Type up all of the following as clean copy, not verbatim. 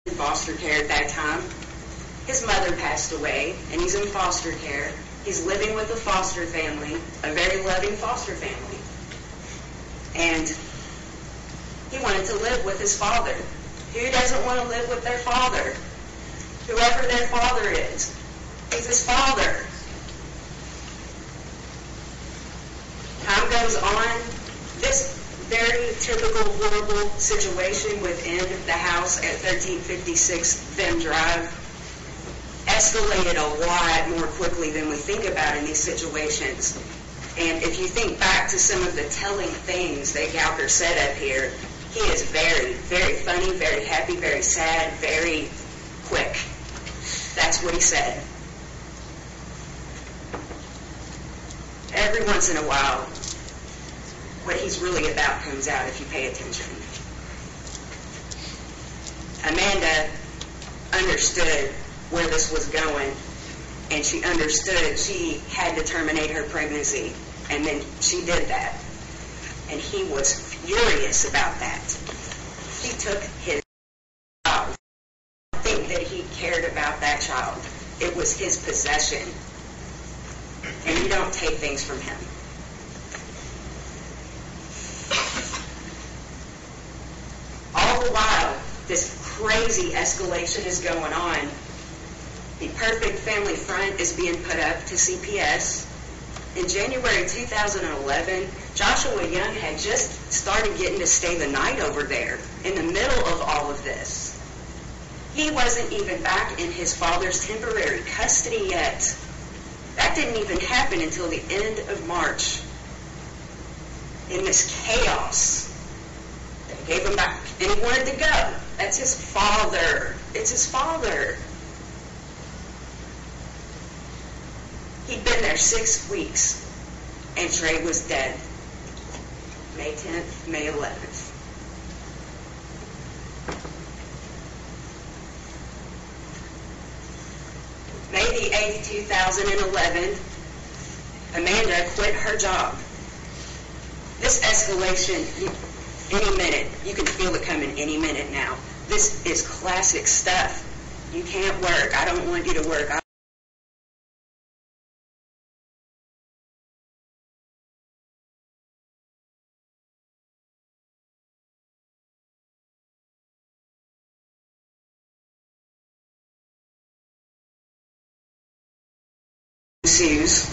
in foster care at that time. His mother passed away, and he's in foster care. He's living with a foster family, a very loving foster family. And he wanted to live with his father. Who doesn't want to live with their father? Whoever their father is. He's his father. Time goes on. This very typical horrible situation within the house at 1356 Femme Drive escalated a lot more quickly than we think about in these situations. And if you think back to some of the telling things that Gowker said up here, he is very, very funny, very happy, very sad, very quick. That's what he said. Every once in a while, what he's really about comes out if you pay attention. Amanda understood where this was going, and she understood she had to terminate her pregnancy, and then she did that. And he was furious about that. He took his child. I think that he cared about that child. It was his possession. And you don't take things from him. All the while, this crazy escalation is going on. The Perfect Family Front is being put up to CPS. In January 2011, Joshua Young had just started getting to stay the night over there in the middle of all of this. He wasn't even back in his father's temporary custody yet. That didn't even happen until the end of March. In this chaos, they gave him back, and he wanted to go. That's his father. It's his father. He'd been there 6 weeks, and Trey was dead. May 10th, May 11th. May the 8th, 2011, Amanda quit her job. This escalation, any minute, you can feel it coming any minute now. This is classic stuff. You can't work. I don't want you to work. Ensues.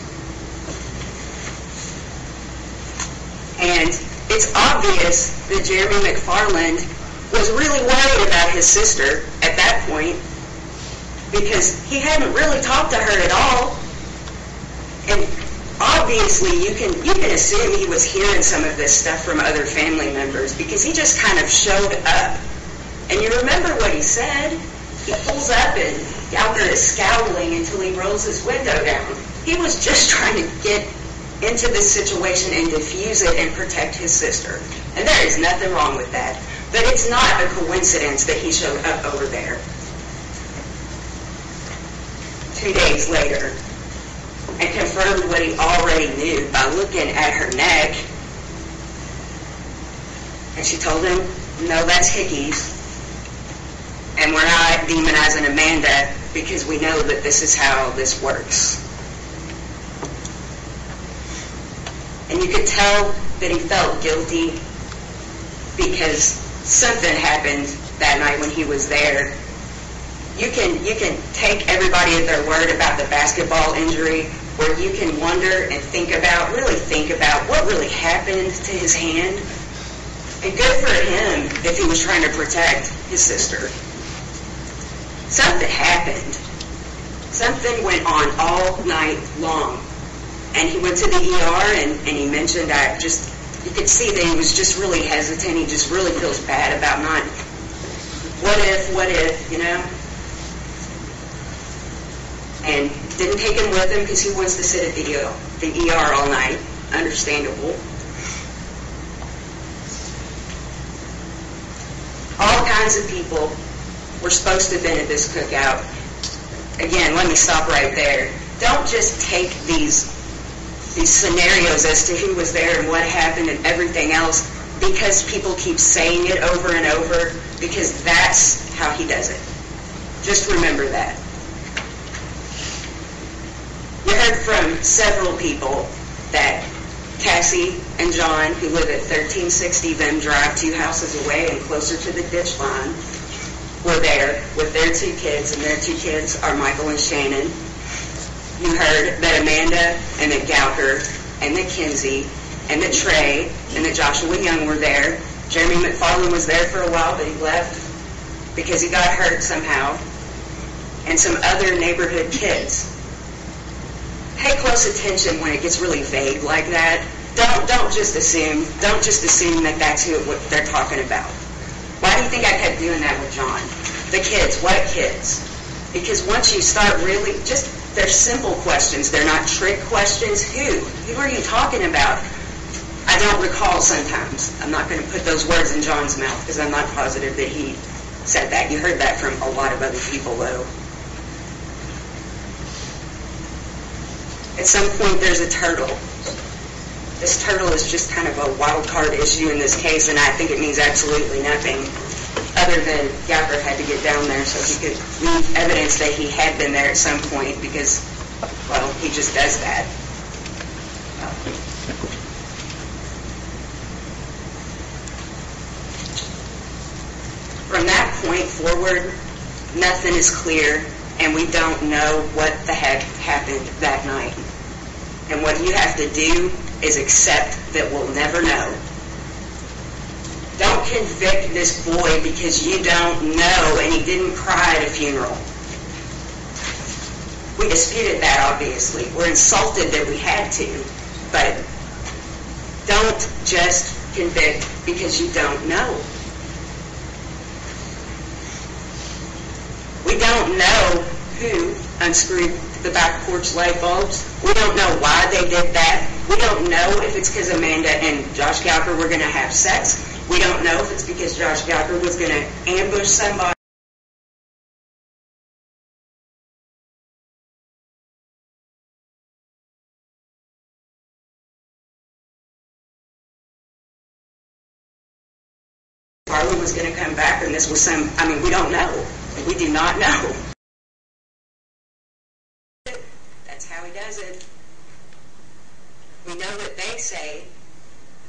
And it's obvious that Jeremy McFarland was really worried about his sister at that point because he hadn't really talked to her at all. And obviously you can assume he was hearing some of this stuff from other family members because he just kind of showed up. And you remember what he said? He pulls up and Gowker is scowling until he rolls his window down. He was just trying to get into this situation and diffuse it and protect his sister. And there is nothing wrong with that. But it's not a coincidence that he showed up over there 2 days later and confirmed what he already knew by looking at her neck. And she told him, no, that's Hickey's. And we're not demonizing Amanda because we know that this is how this works. And you could tell that he felt guilty because something happened that night when he was there. You can take everybody at their word about the basketball injury, where you can wonder and really think about what really happened to his hand. And good for him if he was trying to protect his sister. Something happened. Something went on all night long. And he went to the ER and he mentioned you could see that he was just really hesitant. He just really feels bad about not, what if, you know? And didn't take him with him because he wants to sit at the ER all night. Understandable. All kinds of people were supposed to have been at this cookout. Again, let me stop right there. Don't just take these scenarios as to who was there and what happened and everything else because people keep saying it over and over, because that's how he does it. Just remember that. You heard from several people that Cassie and John, who live at 1360 Vim Drive, 2 houses away and closer to the ditch line, were there with their 2 kids, and their 2 kids are Michael and Shannon. You heard that Amanda and that Gowker and that Kinsey and that Trey and that Joshua Young were there. Jeremy McFarland was there for a while, but he left because he got hurt somehow. And some other neighborhood kids. Pay close attention when it gets really vague like that. Don't just assume. Don't just assume that that's what they're talking about. Why do you think I kept doing that with John? The kids. What kids? Because once you start really, they're simple questions. They're not trick questions. Who? Who are you talking about? I don't recall sometimes. I'm not going to put those words in John's mouth because I'm not positive that he said that. You heard that from a lot of other people, though. At some point, there's a turtle. This turtle is just kind of a wild card issue in this case, and I think it means absolutely nothing other than Gowker had to get down there so he could leave evidence that he had been there at some point because, well, he just does that. From that point forward, nothing is clear, and we don't know what the heck happened that night. And what you have to do is accept that we'll never know. Don't convict this boy because you don't know and he didn't cry at a funeral. We disputed that, obviously. We're insulted that we had to, but don't just convict because you don't know. We don't know who unscrewed the back porch light bulbs. We don't know why they did that. We don't know if it's because Amanda and Josh Gowker were going to have sex. We don't know if it's because Josh Gowker was going to ambush somebody. Harlan was going to come back and this was we don't know. We do not know. That's how he does it. We know that they say,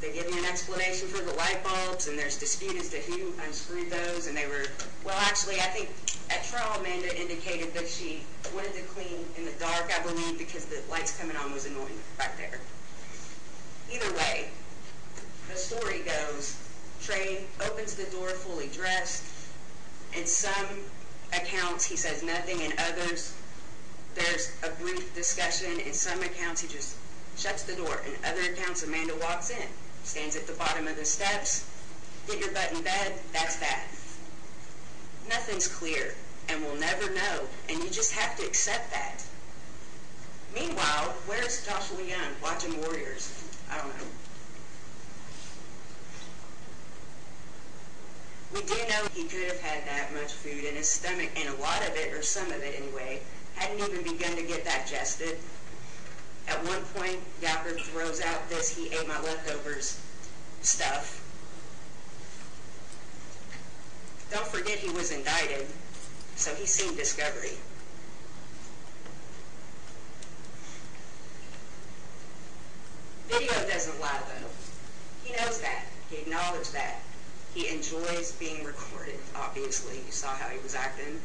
they give you an explanation for the light bulbs, and there's dispute as to who unscrewed those, and they were, well, actually, I think at trial, Amanda indicated that she wanted to clean in the dark, I believe, because the lights coming on was annoying back there. Either way, the story goes, Trey opens the door fully dressed. In some accounts, he says nothing. In others, there's a brief discussion. In some accounts, he just shuts the door. In other accounts, Amanda walks in, stands at the bottom of the steps, get your butt in bed, that's that. Nothing's clear, and we'll never know, and you just have to accept that. Meanwhile, where's Joshua Young watching Warriors? I don't know. We do know he could have had that much food in his stomach, and a lot of it, or some of it anyway, hadn't even begun to get digested. At one point, Gowker throws out this "he ate my leftovers" stuff. Don't forget he was indicted, so he's seen discovery. Video doesn't lie, though. He knows that. He acknowledged that. He enjoys being recorded, obviously. You saw how he was acting.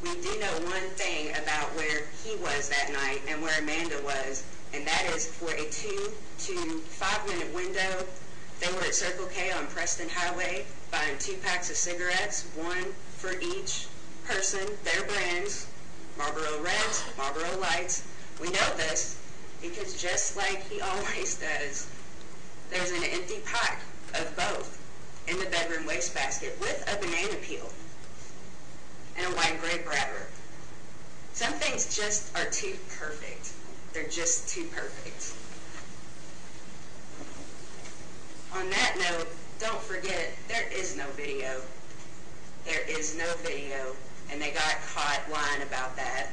We do know one thing about where he was that night and where Amanda was, and that is for a 2 to 5 minute window, they were at Circle K on Preston Highway buying 2 packs of cigarettes, 1 for each person, their brands, Marlboro Reds, Marlboro Lights. We know this because just like he always does, there's an empty pack of both in the bedroom wastebasket with a banana peel and a white grape wrapper. Some things just are too perfect. They're just too perfect. On that note, don't forget, there is no video. There is no video, and they got caught lying about that.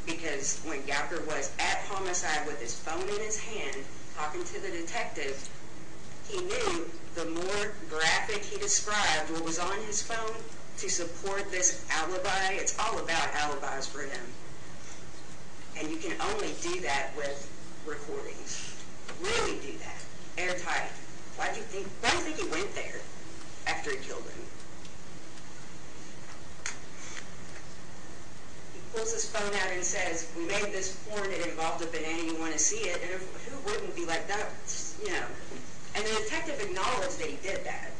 Because when Gowker was at homicide with his phone in his hand, talking to the detective, he knew the more graphic he described what was on his phone to support this alibi. It's all about alibis for him. And you can only do that with recordings. Really do that. Airtight. Why do you think he went there after he killed him? He pulls his phone out and says, we made this porn, it involved a banana, you want to see it? And who wouldn't be like that, you know? And the detective acknowledged that he did that.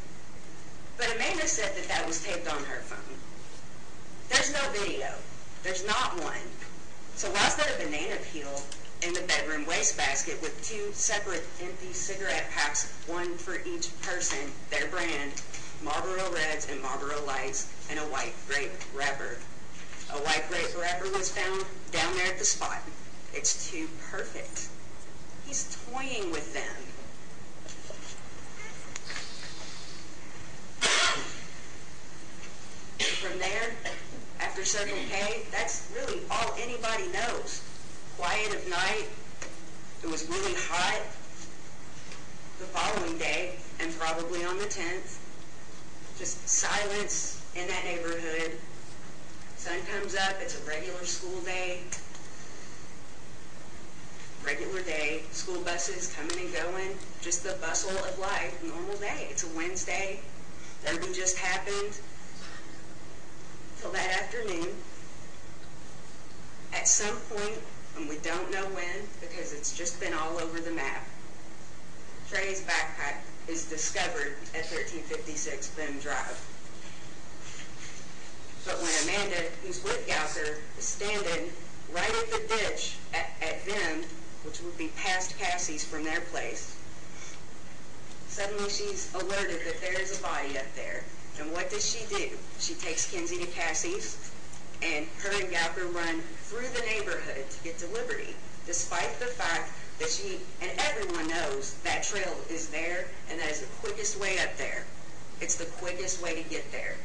But Amanda said that that was taped on her phone. There's no video. There's not one. So why is there a banana peel in the bedroom wastebasket with 2 separate empty cigarette packs, one for each person, their brand, Marlboro Reds and Marlboro Lights, and a white grape wrapper? A white grape wrapper was found down there at the spot. It's too perfect. He's toying with them. From there, after Circle K, that's really all anybody knows. Quiet of night, it was really hot the following day, and probably on the 10th. Just silence in that neighborhood. Sun comes up, it's a regular school day. Regular day, school buses coming and going, just the bustle of life, normal day. It's a Wednesday, everything just happened. Till that afternoon, at some point, and we don't know when because it's just been all over the map, Trey's backpack is discovered at 1356 Bim Drive. But when Amanda, who's with Gowker, is standing right at the ditch at Bim, which would be past Cassie's from their place, suddenly she's alerted that there is a body up there. And what does she do? She takes Kinsey to Cassie's, and her and Gowker run through the neighborhood to get to Liberty, despite the fact that she, and everyone knows that trail is there, and that is the quickest way up there. It's the quickest way to get there.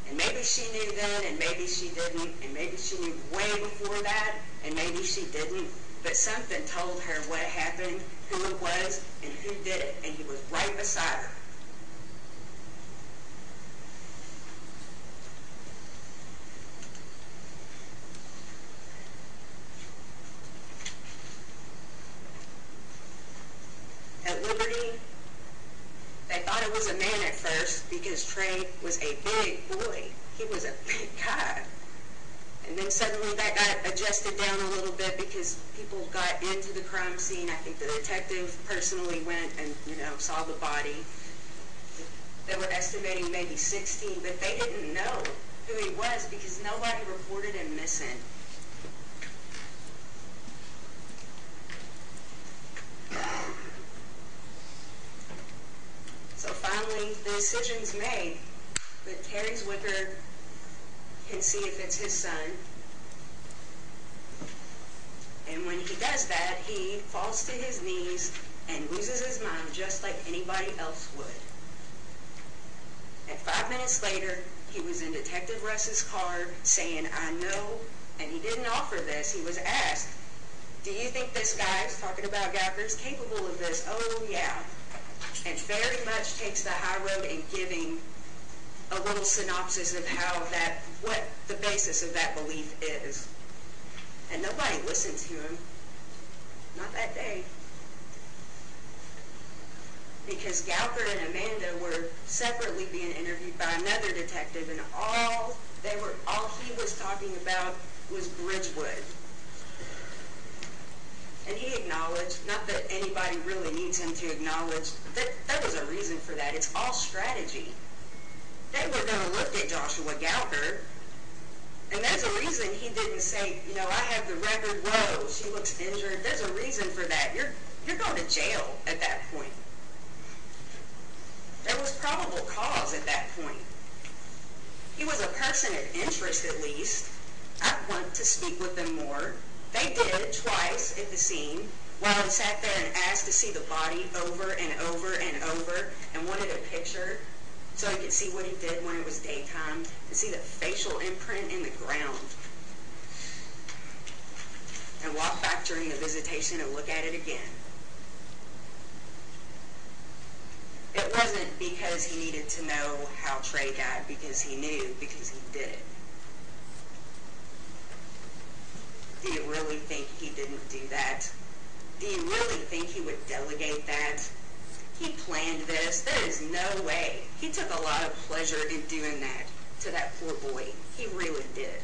And maybe she knew then, and maybe she didn't, and maybe she knew way before that, and maybe she didn't, but something told her what happened, who it was, and who did it, and he was right beside her. At Liberty, they thought it was a man at first because Trey was a big boy. He was a big guy. And then suddenly that got adjusted down a little bit because people got into the crime scene. I think the detective personally went and, saw the body. They were estimating maybe 16, but they didn't know who he was because nobody reported him missing. So finally, the decision's made, but Terry Zwicker can see if it's his son. And when he does that, he falls to his knees and loses his mind just like anybody else would. And 5 minutes later, he was in Detective Russ's car saying, I know, and he didn't offer this. He was asked, do you think this guy, talking about Gowker, is capable of this? Oh, yeah. And very much takes the high road in giving a little synopsis of what the basis of that belief is. And nobody listened to him. Not that day. Because Gowker and Amanda were separately being interviewed by another detective, and all he was talking about was Bridgewood. And he acknowledged, not that anybody really needs him to acknowledge, that there was a reason for that. It's all strategy. They were going to look at Joshua Gowker, and there's a reason he didn't say, I have the record, whoa, she looks injured. There's a reason for that. You're going to jail at that point. There was probable cause at that point. He was a person of interest, at least. I'd want to speak with them more. They did twice at the scene while he sat there and asked to see the body over and over and over and wanted a picture so he could see what he did when it was daytime and see the facial imprint in the ground. And walk back during the visitation and look at it again. It wasn't because he needed to know how Trey died, because he knew, because he did it. Do you really think he didn't do that? Do you really think he would delegate that? He planned this. There is no way. He took a lot of pleasure in doing that to that poor boy. He really did.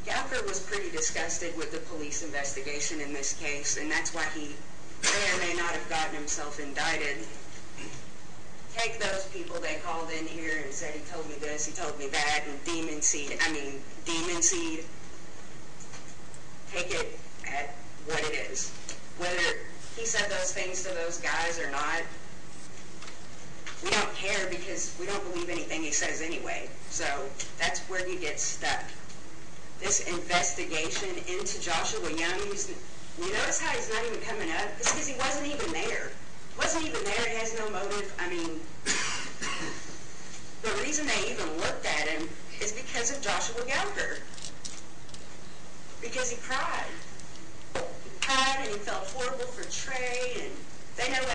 Gallagher was pretty disgusted with the police investigation in this case, and that's why he may or may not have gotten himself indicted. Take those people they called in here and said, he told me this, he told me that, and demon seed, take it at what it is. Whether he said those things to those guys or not, we don't care because we don't believe anything he says anyway. So that's where you get stuck. This investigation into Joshua Young, you notice how he's not even coming up? It's because he wasn't even there. Wasn't even there, he has no motive. I mean, the reason they even looked at him is because of Joshua Gallagher. Because he cried. He cried and he felt horrible for Trey, and they know